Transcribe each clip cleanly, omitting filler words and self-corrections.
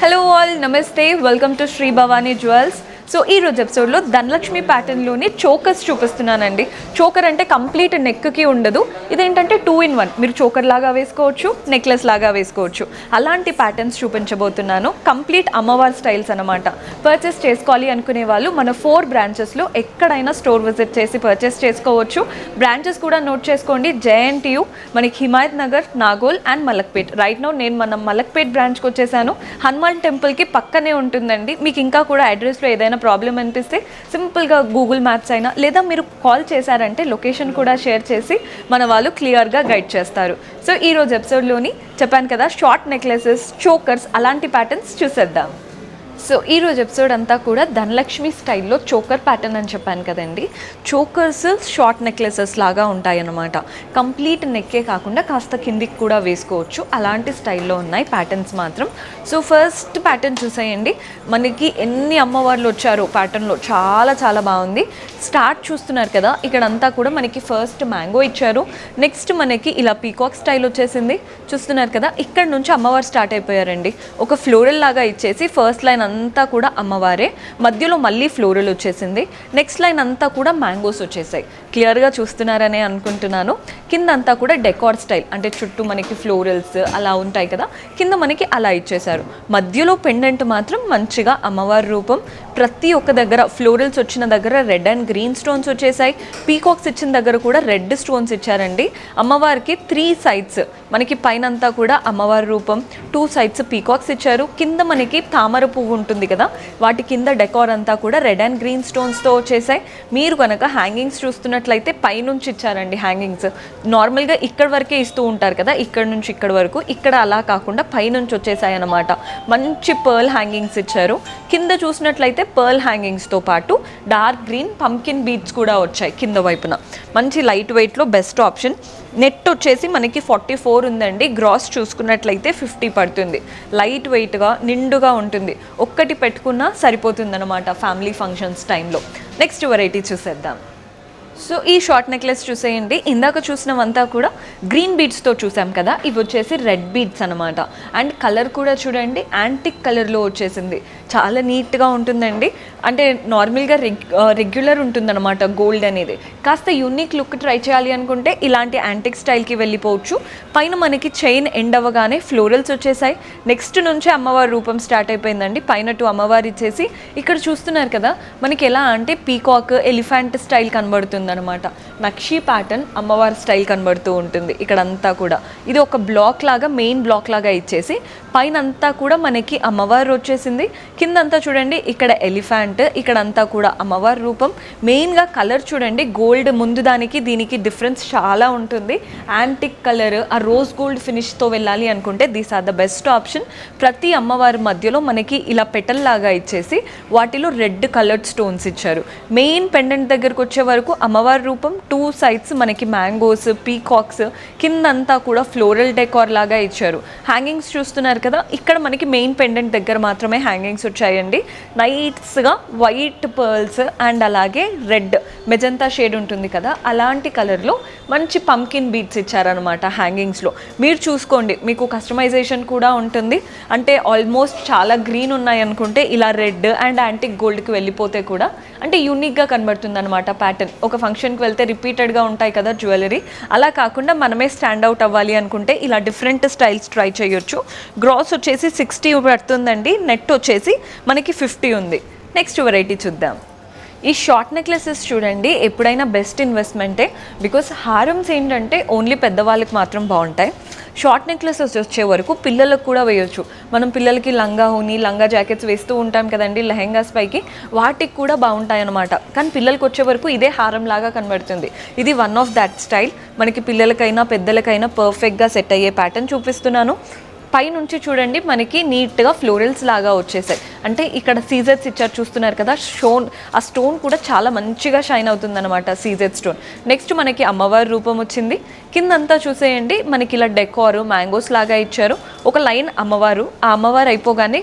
Hello all, నమస్తే. Welcome to Shri Bhavani jewels. So ఈ రోజు ఎపిసోడ్లో ధనలక్ష్మి ప్యాటర్న్లోని చోకర్స్ చూపిస్తున్నానండి. చోకర్ అంటే కంప్లీట్ నెక్కి ఉండదు, ఇదేంటంటే 2 in 1. మీరు చోకర్ లాగా వేసుకోవచ్చు, నెక్లెస్ లాగా వేసుకోవచ్చు. అలాంటి ప్యాటర్న్స్ చూపించబోతున్నాను. కంప్లీట్ అమ్మవారి స్టైల్స్ అనమాట. పర్చేస్ చేసుకోవాలి అనుకునే వాళ్ళు మన 4 బ్రాంచెస్లో ఎక్కడైనా స్టోర్ విజిట్ చేసి పర్చేస్ చేసుకోవచ్చు. బ్రాంచెస్ కూడా నోట్ చేసుకోండి. JNTU, మనకి Himayat Nagar, Nagole and Malakpet. Right now నేను మన మలక్పేట్ బ్రాంచ్కి వచ్చేసాను. హనుమాన్ టెంపుల్కి పక్కనే ఉంటుందండి. మీకు ఇంకా కూడా అడ్రస్లో ఏదైనా ప్రాబ్లం అనిపిస్తే సింపుల్గా గూగుల్ మ్యాప్స్ అయినా లేదా మీరు కాల్ చేశారంటే లొకేషన్ కూడా షేర్ చేసి మన వాళ్ళు క్లియర్గా గైడ్ చేస్తారు. సో ఈరోజు ఎపిసోడ్లోని చెప్పాను కదా, షార్ట్ నెక్లెసెస్, చోకర్స్ అలాంటి ప్యాటర్న్స్ చూసేద్దాం. సో ఈరోజు ఎపిసోడ్ అంతా కూడా ధనలక్ష్మి స్టైల్లో చోకర్ ప్యాటర్న్ అని చెప్పాను కదండి. చోకర్స్ షార్ట్ నెక్లెసెస్ లాగా ఉంటాయన్నమాట. కంప్లీట్ నెక్కే కాకుండా కాస్త కిందికి కూడా వేసుకోవచ్చు. అలాంటి స్టైల్లో ఉన్నాయి ప్యాటర్న్స్ మాత్రం. సో ఫస్ట్ ప్యాటర్న్ చూసేయండి. మనకి ఎన్ని అమ్మవార్లు వచ్చారో ప్యాటర్న్లో చాలా చాలా బాగుంది. స్టార్ట్ చూస్తున్నారు కదా, ఇక్కడంతా కూడా మనకి ఫస్ట్ మ్యాంగో ఇచ్చారు. నెక్స్ట్ మనకి ఇలా పీకాక్ స్టైల్ వచ్చేసింది. చూస్తున్నారు కదా, ఇక్కడ నుంచి అమ్మవారు స్టార్ట్ అయిపోయారండి. ఒక ఫ్లోరల్ లాగా ఇచ్చేసి ఫస్ట్ లైన్ అంతా కూడా అమ్మవారే, మధ్యలో మళ్ళీ ఫ్లోరల్ వచ్చేసింది. నెక్స్ట్ లైన్ అంతా కూడా మ్యాంగోస్ వచ్చేసాయి. క్లియర్గా చూస్తున్నారనే అనుకుంటున్నాను. కింద అంతా కూడా డెకార్ స్టైల్, అంటే చుట్టూ మనకి ఫ్లోరల్స్ అలా ఉంటాయి కదా, కింద మనకి అలా ఇచ్చేసారు. మధ్యలో పెండెంట్ మాత్రం మంచిగా అమ్మవారి రూపం. ప్రతి ఒక్క దగ్గర ఫ్లోరల్స్ వచ్చిన దగ్గర రెడ్ అండ్ గ్రీన్ స్టోన్స్ వచ్చేసాయి. పీకాక్స్ ఇచ్చిన దగ్గర కూడా రెడ్ స్టోన్స్ ఇచ్చారండి. అమ్మవారికి 3 sides మనకి పైన అంతా కూడా అమ్మవారి రూపం, 2 sides పీకాక్స్ ఇచ్చారు. కింద మనకి తామర పువ్వు ఉంటుంది కదా, వాటి కింద డెకార్ అంతా కూడా రెడ్ అండ్ గ్రీన్ స్టోన్స్తో వచ్చేసాయి. మీరు కనుక హ్యాంగింగ్స్ చూస్తున్నట్లయితే పైనుంచి ఇచ్చారండి హ్యాంగింగ్స్. నార్మల్గా ఇక్కడ వరకే ఇస్తూ ఉంటారు కదా, ఇక్కడ నుంచి ఇక్కడ వరకు. ఇక్కడ అలా కాకుండా పైనుంచి వచ్చేసాయి అన్నమాట. మంచి పర్ల్ హ్యాంగింగ్స్ ఇచ్చారు. కింద చూసినట్లయితే పర్ల్ హ్యాంగింగ్స్తో పాటు డార్క్ గ్రీన్ పంకిన్ బీడ్స్ కూడా వచ్చాయి కింద వైపున. మంచి లైట్ వెయిట్లో బెస్ట్ ఆప్షన్. నెట్ వచ్చేసి మనకి 44 ఉందండి. గ్రాస్ చూసుకున్నట్లయితే 50 పడుతుంది. లైట్ వెయిట్గా నిండుగా ఉంటుంది. ఒక్కటి పెట్టుకున్నా సరిపోతుందన్నమాట ఫ్యామిలీ ఫంక్షన్స్ టైంలో. నెక్స్ట్ వెరైటీ చూసేద్దాం. సో ఈ షార్ట్ నెక్లెస్ చూసేయండి. ఇందాక చూసినవంతా కూడా గ్రీన్ బీడ్స్తో చూసాం కదా, ఇవి వచ్చేసి రెడ్ బీడ్స్ అనమాట. అండ్ కలర్ కూడా చూడండి, యాంటిక్ కలర్లో వచ్చేసింది. చాలా నీట్గా ఉంటుందండి. అంటే నార్మల్గా రెగ్యులర్ ఉంటుందన్నమాట గోల్డ్ అనేది. కాస్త యూనిక్ లుక్ ట్రై చేయాలి అనుకుంటే ఇలాంటి యాంటిక్ స్టైల్కి వెళ్ళిపోవచ్చు. పైన మనకి చైన్ ఎండ్ అవ్వగానే ఫ్లోరల్స్ వచ్చేసాయి. నెక్స్ట్ నుంచి అమ్మవారి రూపం స్టార్ట్ అయిపోయిందండి. పైన 2 అమ్మవారు ఇచ్చేసి ఇక్కడ చూస్తున్నారు కదా, మనకి ఎలా అంటే పీకాక్, ఎలిఫెంట్ స్టైల్ కనబడుతుంది అనమాట. నక్షి ప్యాటర్న్ అమ్మవారి స్టైల్ కనబడుతూ ఉంటుంది ఇక్కడంతా కూడా. ఇది ఒక బ్లాక్ లాగా, మెయిన్ బ్లాక్ లాగా ఇచ్చేసి పైన అంతా కూడా మనకి అమ్మవారు వచ్చేసింది. కిందంతా చూడండి, ఇక్కడ ఎలిఫెంట్, ఇక్కడంతా కూడా అమ్మవారి రూపం. మెయిన్గా కలర్ చూడండి, గోల్డ్ ముందు దానికి దీనికి డిఫరెన్స్ చాలా ఉంటుంది. యాంటిక్ కలర్, ఆ రోజ్ గోల్డ్ ఫినిష్తో వెళ్ళాలి అనుకుంటే these are the best option. ప్రతి అమ్మవారి మధ్యలో మనకి ఇలా పెటల్ లాగా ఇచ్చేసి వాటిలో రెడ్ కలర్డ్ స్టోన్స్ ఇచ్చారు. మెయిన్ పెండెంట్ దగ్గరకు వచ్చే వరకు అమ్మవారి రూపం, 2 sides మనకి మ్యాంగోస్, పీకాక్స్, కిందంతా కూడా ఫ్లోరల్ డెకార్ లాగా ఇచ్చారు. హ్యాంగింగ్స్ చూస్తున్నారు కదా, ఇక్కడ మనకి మెయిన్ పెండెంట్ దగ్గర మాత్రమే హ్యాంగింగ్స్ వచ్చాయండి. నైట్స్గా వైట్ పర్ల్స్ అండ్ అలాగే రెడ్ మెజంతా షేడ్ ఉంటుంది కదా, అలాంటి కలర్లో మంచి పంకిన్ బీడ్స్ ఇచ్చారనమాట హ్యాంగింగ్స్లో. మీరు చూసుకోండి, మీకు కస్టమైజేషన్ కూడా ఉంటుంది. అంటే ఆల్మోస్ట్ చాలా గ్రీన్ ఉన్నాయి అనుకుంటే ఇలా రెడ్ అండ్ యాంటిక్ గోల్డ్కి వెళ్ళిపోతే కూడా అంటే యూనిక్గా కనబడుతుంది అనమాట ప్యాటర్న్. ఒక ఫంక్షన్కి వెళ్తే రిపీటెడ్గా ఉంటాయి కదా జ్యువెలరీ, అలా కాకుండా మనమే స్టాండ్ అవుట్ అవ్వాలి అనుకుంటే ఇలా డిఫరెంట్ స్టైల్స్ ట్రై చేయొచ్చు. గ్రాస్ వచ్చేసి 60 పడుతుందండి. నెట్ వచ్చేసి మనకి 50 ఉంది. నెక్స్ట్ వెరైటీ చూద్దాం. ఈ షార్ట్ నెక్లెసెస్ చూడండి, ఎప్పుడైనా బెస్ట్ ఇన్వెస్ట్మెంటే. బికాస్ హారమ్స్ ఏంటంటే ఓన్లీ పెద్దవాళ్ళకి మాత్రం బాగుంటాయి. షార్ట్ నెక్లెసెస్ వచ్చే వరకు పిల్లలకు కూడా వేయొచ్చు. మనం పిల్లలకి లంగా ఓని, లంగా జాకెట్స్ వేస్తూ ఉంటాం కదండి లెహెంగాస్ పైకి, వాటికి కూడా బాగుంటాయి అన్నమాట. కానీ పిల్లలకి వచ్చే వరకు ఇదే హారం లాగా కనబడుతుంది. ఇది వన్ ఆఫ్ దాట్ స్టైల్. మనకి పిల్లలకైనా పెద్దలకైనా పర్ఫెక్ట్గా సెట్ అయ్యే ప్యాటర్న్ చూపిస్తున్నాను. పైనుంచి చూడండి, మనకి నీట్గా ఫ్లోరల్స్ లాగా వచ్చేసాయి. అంటే ఇక్కడ సీజెట్స్ ఇచ్చారు చూస్తున్నారు కదా, ఆ స్టోన్ కూడా చాలా మంచిగా షైన్ అవుతుంది అనమాట, సీజెడ్ స్టోన్. నెక్స్ట్ మనకి అమ్మవారి రూపం వచ్చింది. కిందంతా చూసేయండి, మనకి ఇలా డెకారు, మ్యాంగోస్ లాగా ఇచ్చారు. ఒక లైన్ అమ్మవారు, ఆ అమ్మవారు అయిపోగానే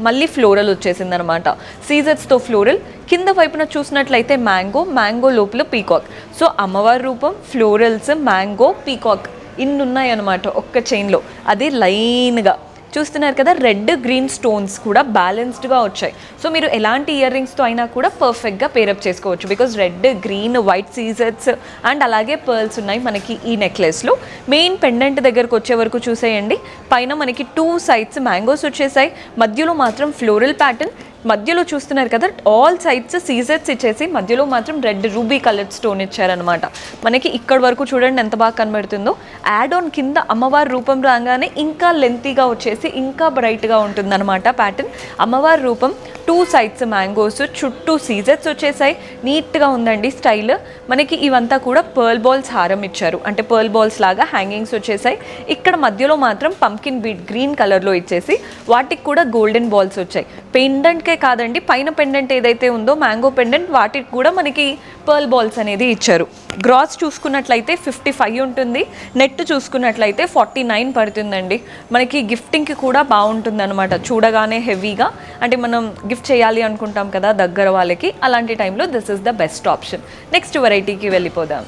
మళ్ళీ ఫ్లోరల్ వచ్చేసింది అనమాట, సీజెట్స్తో ఫ్లోరల్. కింద వైపున చూసినట్లయితే మ్యాంగో లోపల పీకాక్. సో అమ్మవారి రూపం, ఫ్లోరల్స్, మ్యాంగో, పీకాక్ ఇన్ని ఉన్నాయి అనమాట ఒక్క చైన్లో. అది లైన్గా చూస్తున్నారు కదా, రెడ్ గ్రీన్ స్టోన్స్ కూడా బ్యాలెన్స్డ్గా వచ్చాయి. సో మీరు ఎలాంటి ఇయర్ రింగ్స్తో అయినా కూడా పర్ఫెక్ట్గా పేరప్ చేసుకోవచ్చు. బికాజ్ రెడ్, గ్రీన్, వైట్ సీజెట్స్ అండ్ అలాగే పర్ల్స్ ఉన్నాయి మనకి ఈ నెక్లెస్లో. మెయిన్ పెండెంట్ దగ్గరకు వచ్చే వరకు చూసేయండి, పైన మనకి 2 సైడ్స్ మ్యాంగోస్ వచ్చేసాయి, మధ్యలో మాత్రం ఫ్లోరల్ ప్యాటర్న్, మధ్యలో చూస్తున్నారు కదా ఆల్ సైడ్స్ సీజెట్స్ ఇచ్చేసి మధ్యలో మాత్రం రెడ్ రూబీ కలర్డ్ స్టోన్ ఇచ్చారనమాట. మనకి ఇక్కడ వరకు చూడండి ఎంత బాగా కనబడుతుందో. యాడ్ ఆన్ కింద అమ్మవారి రూపం రాగానే ఇంకా లెంతీగా వచ్చేసి ఇంకా బ్రైట్గా ఉంటుందన్నమాట ప్యాటర్న్. అమ్మవారి రూపం 2 సైడ్స్ మ్యాంగోస్, చుట్టూ సీజెట్స్ వచ్చేసాయి, నీట్గా ఉందండి స్టైల్. మనకి ఇవంతా కూడా పర్ల్ బాల్స్ హారం ఇచ్చారు, అంటే పర్ల్ బాల్స్ లాగా హ్యాంగింగ్స్ వచ్చేసాయి. ఇక్కడ మధ్యలో మాత్రం పంకిన్ బీట్ గ్రీన్ కలర్లో ఇచ్చేసి వాటికి కూడా గోల్డెన్ బాల్స్ వచ్చాయి. పెండెంట్కే కాదండి, పైన పెండెంట్ ఏదైతే ఉందో మ్యాంగో పెండెంట్ వాటికి కూడా మనకి పర్ల్ బాల్స్ అనేది ఇచ్చారు. గ్రాస్ చూసుకున్నట్లయితే 55 ఉంటుంది, నెట్ చూసుకున్నట్లయితే 49 పడుతుందండి. మనకి గిఫ్టింగ్కి కూడా బాగుంటుంది అనమాట, చూడగానే హెవీగా, అంటే మనం గిఫ్ట్ చేయాలి అనుకుంటాం కదా దగ్గర వాళ్ళకి, అలాంటి టైంలో this is the best option. Next వెరైటీకి వెళ్ళిపోదాం.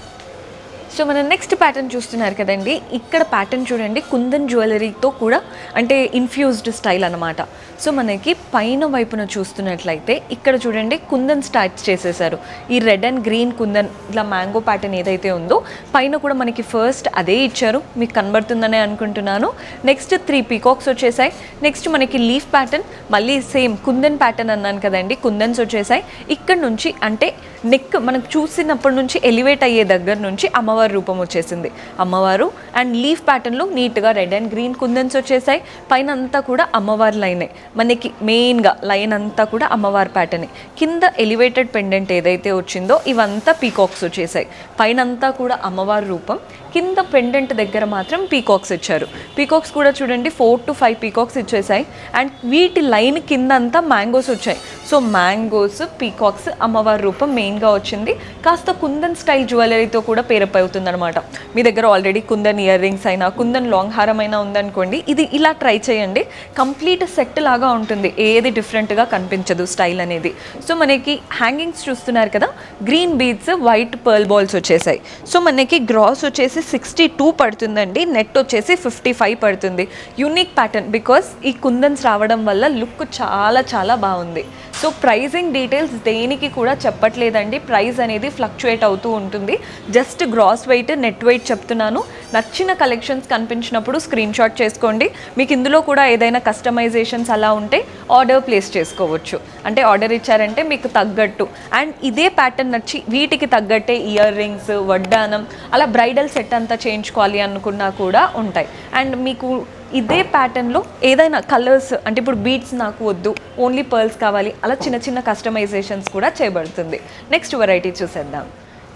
సో మనం నెక్స్ట్ ప్యాటర్న్ చూస్తున్నారు కదండి, ఇక్కడ ప్యాటర్న్ చూడండి కుందన్ జ్యువెలరీతో కూడా అంటే ఇన్ఫ్యూజ్డ్ స్టైల్ అనమాట. సో మనకి పైన వైపున చూస్తున్నట్లయితే ఇక్కడ చూడండి కుందన్ స్టార్ట్ చేసేసారు. ఈ రెడ్ అండ్ గ్రీన్ కుందన్ ఇలా మ్యాంగో ప్యాటర్న్ ఏదైతే ఉందో పైన కూడా మనకి ఫస్ట్ అదే ఇచ్చారు, మీకు కనబడుతుందనే అనుకుంటున్నాను. నెక్స్ట్ 3 పీకాక్స్ వచ్చేసాయి. నెక్స్ట్ మనకి లీఫ్ ప్యాటర్న్, మళ్ళీ సేమ్ కుందన్ ప్యాటర్న్ అన్నాను కదండి, కుందన్స్ వచ్చేసాయి. ఇక్కడ నుంచి అంటే నెక్ మనకు చూసినప్పటి నుంచి ఎలివేట్ అయ్యే దగ్గర నుంచి అమ్మవారి రూపం వచ్చేసింది. అమ్మవారు అండ్ లీఫ్ ప్యాటర్న్లో నీట్గా రెడ్ అండ్ గ్రీన్ కుందన్స్ వచ్చేసాయి. పైన అంతా కూడా అమ్మవారి లైనే, మనకి మెయిన్గా లైన్ అంతా కూడా అమ్మవారి ప్యాటర్నే. కింద ఎలివేటెడ్ పెండెంట్ ఏదైతే వచ్చిందో ఇవంతా పీకాక్స్ వచ్చేసాయి. పైన అంతా కూడా అమ్మవారి రూపం, కింద పెండెంట్ దగ్గర మాత్రం పీకాక్స్ ఇచ్చారు. పీకాక్స్ కూడా చూడండి 4 to 5 పీకాక్స్ ఇచ్చేసాయి. అండ్ వీటి లైన్ కింద అంతా మ్యాంగోస్ వచ్చాయి. సో మ్యాంగోస్, పీకాక్స్, అమ్మవారి రూపం మెయిన్గా వచ్చింది. కాస్త కుందన్ స్టైల్ జ్యువెలరీతో కూడా పేరప్ అవుతుంది అనమాట. మీ దగ్గర ఆల్రెడీ కుందన్ ఇయర్ రింగ్స్ అయినా కుందన్ లాంగ్ హారం అయినా ఉందనుకోండి, ఇది ఇలా ట్రై చేయండి, కంప్లీట్ సెట్ లాగా ఉంటుంది, ఏది డిఫరెంట్గా కనిపించదు స్టైల్ అనేది. సో మనకి హ్యాంగింగ్స్ చూస్తున్నారు కదా, green beads, white pearl balls వచ్చేసాయి. సో మనకి గ్రాస్ వచ్చేసి 62 పడుతుందండి, నెట్ వచ్చేసి 55 పడుతుంది. యూనిక్ ప్యాటర్న్, బికాస్ ఈ కుందన్స్ రావడం వల్ల లుక్ చాలా చాలా బాగుంది. సో ప్రైజింగ్ డీటెయిల్స్ దేనికి కూడా చెప్పట్లేదండి, ప్రైస్ అనేది ఫ్లక్చుయేట్ అవుతూ ఉంటుంది. Just gross weight, net weight చెప్తున్నాను. నచ్చిన కలెక్షన్స్ కనిపించినప్పుడు స్క్రీన్ షాట్ చేసుకోండి. మీకు ఇందులో కూడా ఏదైనా కస్టమైజేషన్స్ అలా ఉంటే ఆర్డర్ ప్లేస్ చేసుకోవచ్చు, అంటే ఆర్డర్ ఇచ్చారంటే మీకు తగ్గట్టు. అండ్ ఇదే ప్యాటర్న్ నచ్చి వీటికి తగ్గట్టే ఇయర్ రింగ్స్, వడ్డానం, అలా బ్రైడల్ సెట్ అంతా చేయించుకోవాలి అనుకున్నా కూడా ఉంటాయి. అండ్ మీకు ఇదే ప్యాటర్న్లో ఏదైనా కలర్స్, అంటే ఇప్పుడు బీడ్స్ నాకు వద్దు, ఓన్లీ పర్ల్స్ కావాలి, అలా చిన్న చిన్న కస్టమైజేషన్స్ కూడా చేయబడుతుంది. నెక్స్ట్ వెరైటీ చూసేద్దాం.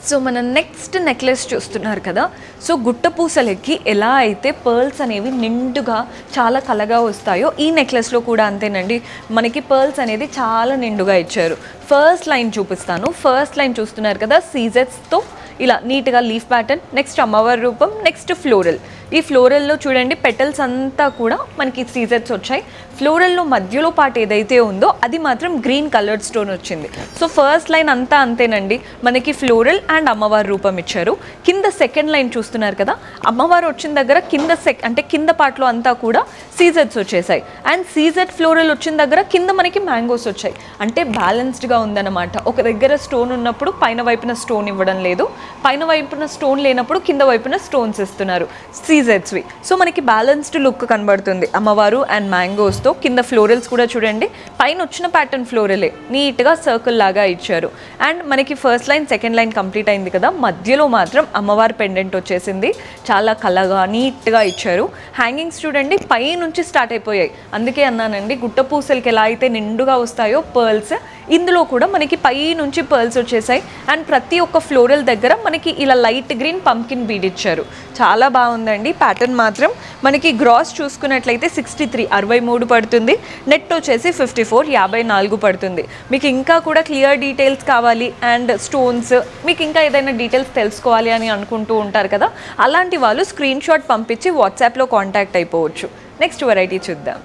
సో మన నెక్స్ట్ నెక్లెస్ చూస్తున్నారు కదా, సో గుట్టపూసలకి ఎలా అయితే పర్ల్స్ అనేవి నిండుగా చాలా కలగా వస్తాయో ఈ నెక్లెస్లో కూడా అంతేనండి. మనకి పర్ల్స్ అనేది చాలా నిండుగా ఇచ్చారు. ఫస్ట్ లైన్ చూపిస్తాను. ఫస్ట్ లైన్ చూస్తున్నారు కదా, సీజెట్స్తో ఇలా నీట్గా లీఫ్ ప్యాటర్న్, నెక్స్ట్ అమ్మవారి రూపం, నెక్స్ట్ ఫ్లోరల్. ఈ ఫ్లోరల్లో చూడండి పెటల్స్ అంతా కూడా మనకి సీజెట్స్ వచ్చాయి. ఫ్లోరల్లో మధ్యలో పార్ట్ ఏదైతే ఉందో అది మాత్రం గ్రీన్ కలర్డ్ స్టోన్ వచ్చింది. సో ఫస్ట్ లైన్ అంతా అంతేనండి, మనకి ఫ్లోరల్ అండ్ అమ్మవారి రూపం ఇచ్చారు. కింద సెకండ్ లైన్ చూస్తున్నారు కదా, అమ్మవారు వచ్చిన దగ్గర కింద అంటే కింద పార్ట్లో అంతా కూడా సీజెట్స్ వచ్చేసాయి. అండ్ సీజెట్ ఫ్లోరల్ వచ్చిన దగ్గర కింద మనకి మ్యాంగోస్ వచ్చాయి. అంటే బ్యాలెన్స్డ్గా ఉందన్నమాట. ఒక దగ్గర స్టోన్ ఉన్నప్పుడు పైన వైపున స్టోన్ ఇవ్వడం లేదు, పైన వైపున స్టోన్ లేనప్పుడు కింద వైపున స్టోన్స్ ఇస్తున్నారు సీజెట్స్వి. సో మనకి బ్యాలెన్స్డ్ లుక్ కనబడుతుంది అమ్మవారు అండ్ మ్యాంగోస్తో. కింద ఫ్లోరల్స్ కూడా చూడండి, పైన వచ్చిన ప్యాటర్న్ ఫ్లోరలే, నీట్గా సర్కిల్ లాగా ఇచ్చారు. అండ్ మనకి first line second line complete అయింది కదా, మధ్యలో మాత్రం అమ్మవారి పెండెంట్ వచ్చేసింది, చాలా కలగా నీట్గా ఇచ్చారు. హ్యాంగింగ్స్ చూడండి పై నుంచి స్టార్ట్ అయిపోయాయి. అందుకే అన్నానండి, గుట్టపూసలకి ఎలా అయితే నిండుగా వస్తాయో పర్ల్స్, ఇందులో కూడా మనకి పై నుంచి పర్ల్స్ వచ్చేసాయి. అండ్ ప్రతి ఒక్క ఫ్లోరల్ దగ్గర మనకి ఇలా లైట్ గ్రీన్ పంకిన్ బీడ్ ఇచ్చారు. చాలా బాగుందండి ప్యాటర్న్ మాత్రం. మనకి గ్రాస్ చూసుకున్నట్లయితే 63 పడుతుంది, నెట్ వచ్చేసి 54 పడుతుంది. మీకు ఇంకా కూడా క్లియర్ డీటెయిల్స్ కావాలి అండ్ స్టోన్స్, మీకు ఇంకా ఏదైనా డీటెయిల్స్ తెలుసుకోవాలి అని అనుకుంటూ ఉంటారు కదా, అలాంటి వాళ్ళు స్క్రీన్ షాట్ పంపించి వాట్సాప్లో కాంటాక్ట్ అయిపోవచ్చు. నెక్స్ట్ వెరైటీ చూద్దాం.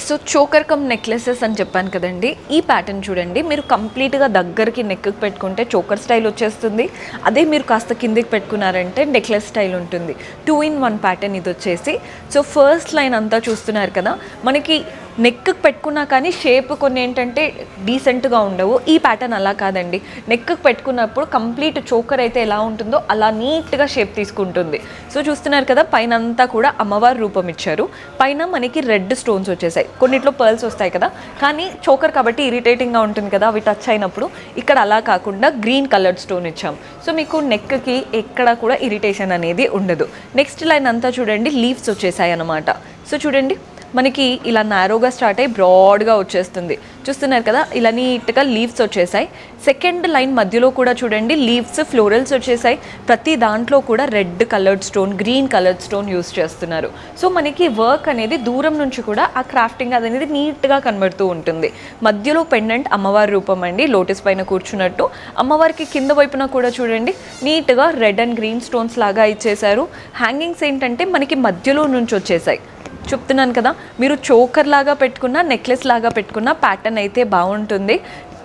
సో చోకర్ కమ్ నెక్లెసెస్ అని చెప్పాను కదండి, ఈ ప్యాటర్న్ చూడండి. మీరు కంప్లీట్గా దగ్గరికి నెక్కి పెట్టుకుంటే చోకర్ స్టైల్ వచ్చేస్తుంది. అదే మీరు కాస్త కిందికి పెట్టుకున్నారంటే నెక్లెస్ స్టైల్ ఉంటుంది. 2-in-1 ప్యాటర్న్ ఇది వచ్చేసి. సో ఫస్ట్ లైన్ అంతా చూస్తున్నారు కదా, మనకి నెక్కి పెట్టుకున్నా కానీ షేప్ కొన్ని ఏంటంటే డీసెంట్గా ఉండవు. ఈ ప్యాటర్న్ అలా కాదండి. నెక్కి పెట్టుకున్నప్పుడు కంప్లీట్ చోకర్ అయితే ఎలా ఉంటుందో అలా నీట్గా షేప్ తీసుకుంటుంది. సో చూస్తున్నారు కదా, పైన అంతా కూడా అమ్మవారి రూపం ఇచ్చారు. పైన మనకి రెడ్ స్టోన్స్ వచ్చేసాయి, కొన్నిట్లో పర్ల్స్ వస్తాయి కదా, కానీ చోకర్ కాబట్టి ఇరిటేటింగ్గా ఉంటుంది కదా అవి టచ్ అయినప్పుడు. ఇక్కడ అలా కాకుండా గ్రీన్ కలర్డ్ స్టోన్ ఇచ్చాం. సో మీకు నెక్కి ఎక్కడ కూడా ఇరిటేషన్ అనేది ఉండదు. నెక్స్ట్ లైన్ అంతా చూడండి, లీవ్స్ వచ్చేసాయి అన్నమాట. సో చూడండి, మనకి ఇలా నారోగా స్టార్ట్ అయ్యి బ్రాడ్గా వచ్చేస్తుంది. చూస్తున్నారు కదా, ఇలా నీట్గా లీవ్స్ వచ్చేసాయి. సెకండ్ లైన్ మధ్యలో కూడా చూడండి, లీవ్స్ ఫ్లోరల్స్ వచ్చేసాయి. ప్రతి దాంట్లో కూడా red coloured stone, green coloured stone use చేస్తున్నారు. సో మనకి వర్క్ అనేది దూరం నుంచి కూడా ఆ క్రాఫ్టింగ్ అనేది నీట్గా కనబడుతూ ఉంటుంది. మధ్యలో పెండెంట్ అమ్మవారి రూపం అండి, లోటస్ పైన కూర్చున్నట్టు. అమ్మవారికి కింద వైపున కూడా చూడండి, నీట్గా రెడ్ అండ్ గ్రీన్ స్టోన్స్ లాగా ఇచ్చేసారు. హ్యాంగింగ్స్ ఏంటంటే మనకి మధ్యలో నుంచి వచ్చేసాయి. చెప్తున్నాను కదా, మీరు చోకర్ లాగా పెట్టుకున్న, నెక్లెస్ లాగా పెట్టుకున్న ప్యాటర్న్ అయితే బాగుంటుంది.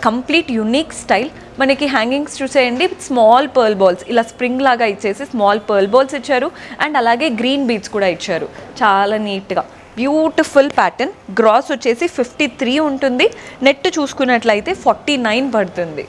Complete unique style. మనకి హ్యాంగింగ్స్ చూసేయండి, స్మాల్ పర్ల్ బాల్స్ ఇలా స్ప్రింగ్ లాగా ఇచ్చేసి స్మాల్ పర్ల్ బాల్స్ ఇచ్చారు. అండ్ అలాగే గ్రీన్ బీడ్స్ కూడా ఇచ్చారు. చాలా నీట్గా బ్యూటిఫుల్ ప్యాటర్న్. గ్రాస్ వచ్చేసి 53 ఉంటుంది. నెట్ చూసుకున్నట్లయితే 49 పడుతుంది.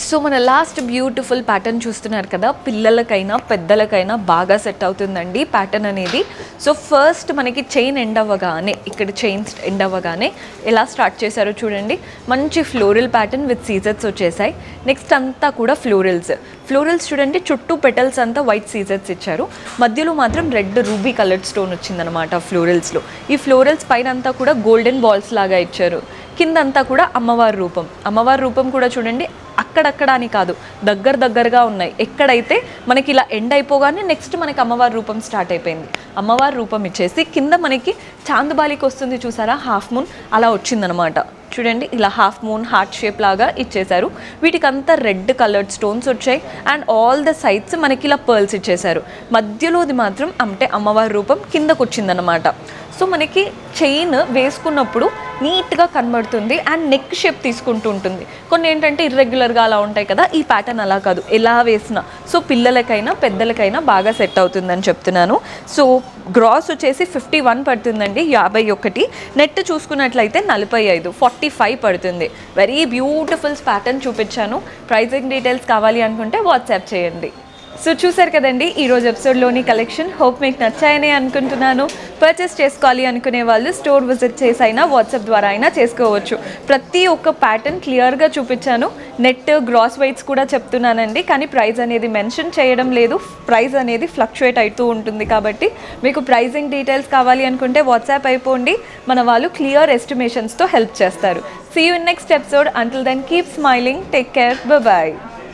సో మన లాస్ట్ బ్యూటిఫుల్ ప్యాటర్న్ చూస్తున్నారు కదా, పిల్లలకైనా పెద్దలకైనా బాగా సెట్ అవుతుందండి ప్యాటర్న్ అనేది. సో ఫస్ట్ మనకి చైన్ ఎండ్ అవ్వగానే, ఇక్కడ చైన్స్ ఎండ్ అవ్వగానే ఎలా స్టార్ట్ చేశారో చూడండి. మంచి ఫ్లోరల్ ప్యాటర్న్ విత్ సీజర్స్ వచ్చేసాయి. నెక్స్ట్ అంతా కూడా ఫ్లోరల్స్ చూడండి, చుట్టూ పెటల్స్ అంతా వైట్ సీజర్స్ ఇచ్చారు. మధ్యలో మాత్రం రెడ్ రూబీ కలర్డ్ స్టోన్ వచ్చిందనమాట ఫ్లోరల్స్లో. ఈ ఫ్లోరల్స్ పైన అంతా కూడా గోల్డెన్ బాల్స్ లాగా ఇచ్చారు. కిందంతా కూడా అమ్మవారి రూపం కూడా చూడండి, అక్కడక్కడ అని కాదు, దగ్గరగా ఉన్నాయి. ఎక్కడైతే మనకి ఇలా ఎండ్ అయిపోగానే నెక్స్ట్ మనకి అమ్మవారి రూపం స్టార్ట్ అయిపోయింది. అమ్మవారి రూపం ఇచ్చేసి కింద మనకి చాందబాలికి వస్తుంది చూసారా, హాఫ్ మూన్ అలా వచ్చిందనమాట. చూడండి, ఇలా హాఫ్ మూన్ హార్ట్ షేప్ లాగా ఇచ్చేసారు. వీటికంతా రెడ్ కలర్డ్ స్టోన్స్ వచ్చాయి. అండ్ ఆల్ ద సైడ్స్ మనకి ఇలా పర్ల్స్ ఇచ్చేసారు. మధ్యలోది మాత్రం అంటే అమ్మవారి రూపం కిందకు వచ్చిందనమాట. సో మనకి చైన్ వేసుకున్నప్పుడు నీట్గా కనబడుతుంది అండ్ నెక్ షేప్ తీసుకుంటూ ఉంటుంది. కొన్ని ఏంటంటే ఇర్రెగ్యులర్గా అలా ఉంటాయి కదా, ఈ ప్యాటర్న్ అలా కాదు, ఎలా వేసినా. సో పిల్లలకైనా పెద్దలకైనా బాగా సెట్ అవుతుందని చెప్తున్నాను. సో గ్రాస్ వచ్చేసి 51 పడుతుందండి, 51. నెట్ చూసుకున్నట్లయితే 45 పడుతుంది. వెరీ బ్యూటిఫుల్ ప్యాటర్న్ చూపించాను. ప్రైజింగ్ డీటెయిల్స్ కావాలి అనుకుంటే వాట్సాప్ చేయండి. సో చూసారు కదండి ఈరోజు ఎపిసోడ్లోని కలెక్షన్. హోప్ మీకు నచ్చాయని అనుకుంటున్నాను. పర్చేస్ చేసుకోవాలి అనుకునే వాళ్ళు స్టోర్ విజిట్ చేసి అయినా వాట్సాప్ ద్వారా అయినా చేసుకోవచ్చు. ప్రతి ఒక్క ప్యాటర్న్ క్లియర్గా చూపించాను. నెట్ గ్రాస్ వెయిట్స్ కూడా చెప్తున్నానండి, కానీ ప్రైస్ అనేది మెన్షన్ చేయడం లేదు. ప్రైస్ అనేది ఫ్లక్చుయేట్ అవుతూ ఉంటుంది కాబట్టి మీకు ప్రైజింగ్ డీటెయిల్స్ కావాలి అనుకుంటే వాట్సాప్ అయిపోండి. మన వాళ్ళు క్లియర్ ఎస్టిమేషన్స్తో హెల్ప్ చేస్తారు. See you in next episode. Until then keep smiling, take care, bye.